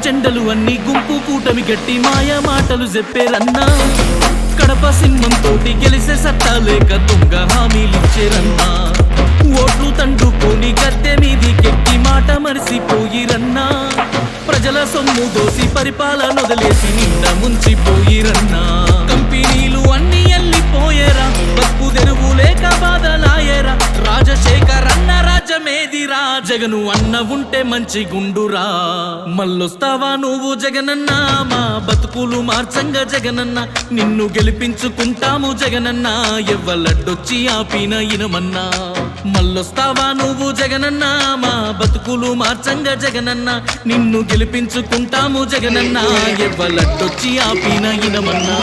చెండలు అన్ని గుంపు కూటమి గట్టి మాయ మాటలు చెప్పేరన్నా కడప సింహంతోటి గెలిసే సత్తా లేక దొంగ హామీలిచ్చేరన్నా ఓట్లు తండుకొని గద్దె మీది కెక్కి మాట మరిసిపోయిరన్నా ప్రజల సొమ్ము దోసి పరిపాలన వదిలేసి నిండా ముంచిపోయిరన్నా కంపెనీలు అన్ని ఎల్లిపోయేరా బతుకు తెరువు లేక బాధలాయేరా రాజశేఖర్ అన్న రాజ్యమేదిరా జగను అన్న ఉంటే మంచి గుండురా మళ్ళొస్తావా నువ్వు జగనన్నా మా బతుకులు మార్చంగా జగనన్న నిన్ను గెలిపించుకుంటాము జగనన్నా ఎవ్వలడ్డొచ్చి ఆపిన ఇనమన్నా మళ్ళొస్తావా నువ్వు జగనన్నా మా బతుకులు మార్చంగా జగనన్న నిన్ను గెలిపించుకుంటాము జగనన్నా ఎవ్వలడ్డొచ్చి ఆపిన ఇనమన్నా